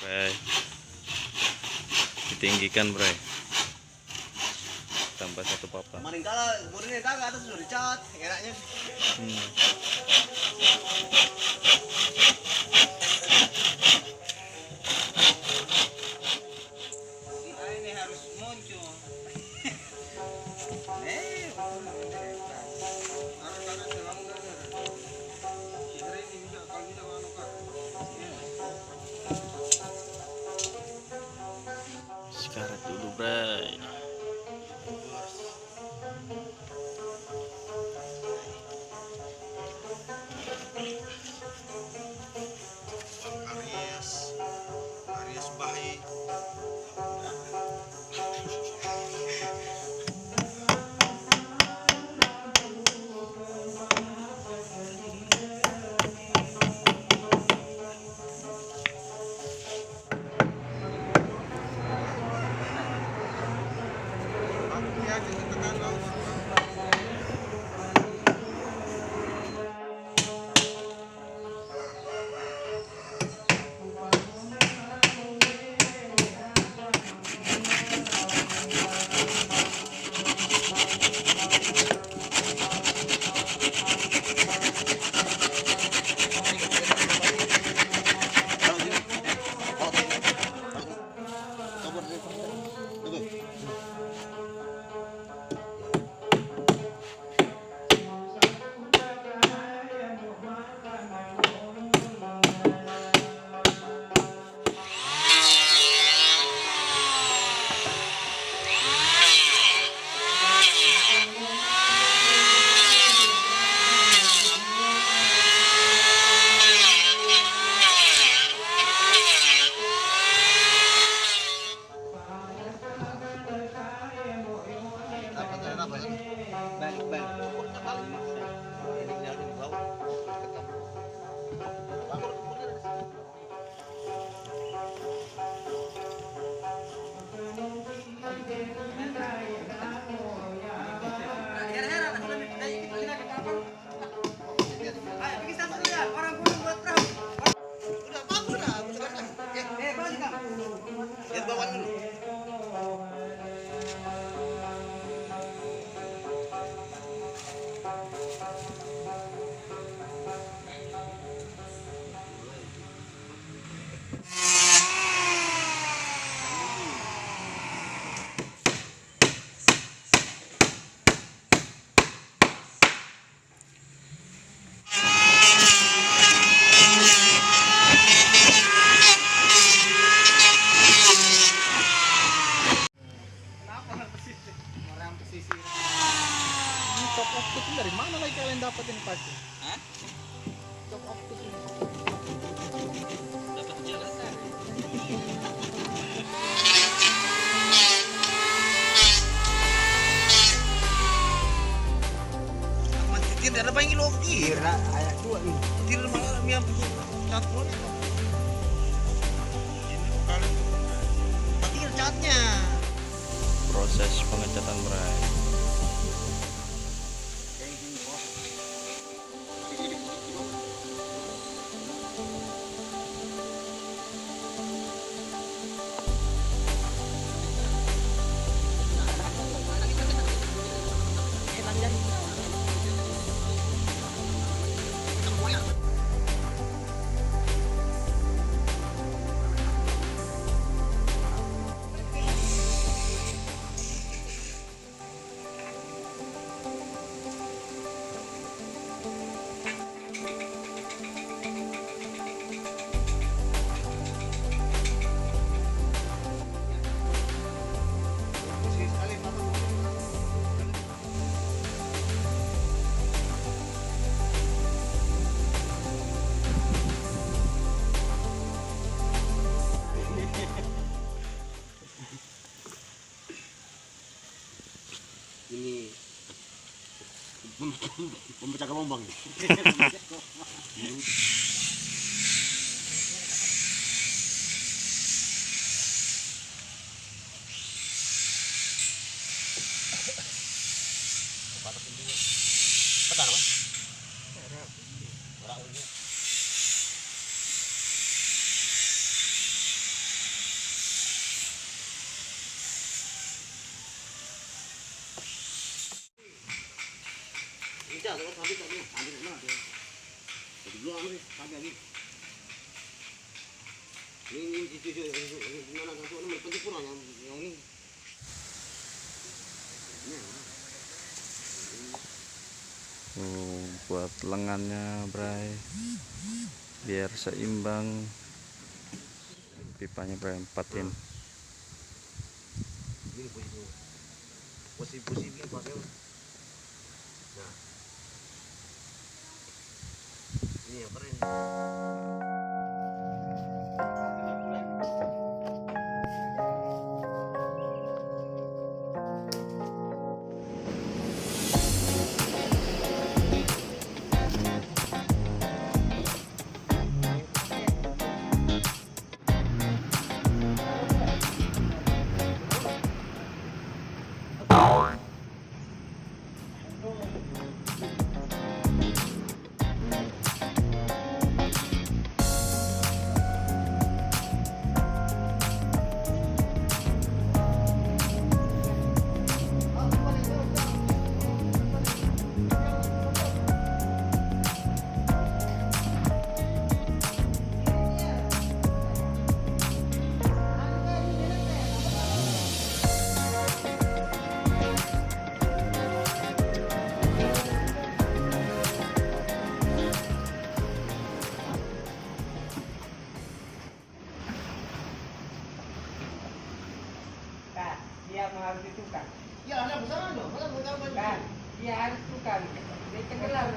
Bray, ditinggikan bray, tambah satu papan. Kemarin kala bornya kagak atas sudah dicat, enaknya. Ini harus muncul. Sekarat dulu bray. Aries bayi. Top optik ini dari mana lagi kalian dapetin pakai? Hah? Top optik ini. Dapat jelasan. Mantir dari apa yang lo kira? Ayat 2 nih. Mantir malah yang cat lo. Ini kali. Mantir catnya. Proses pengecatan bray. Ini memecah gelombang. Petan apa? dicat, kalau sampai tadi, ambil mana dia? Jadi belum ambil, sampai lagi. Ini itu mana satu nomor penting kurang yang ini. Buat lengannya, Bray. Biar seimbang. Pipanya, Bray, empatin. Ini posisi ini pakai. Nah, ini yang keren. Dia harus ditukar. Ya, ada besar dong. Kalau mau tahu Kan, dia harus tukar. Dia tenggelam.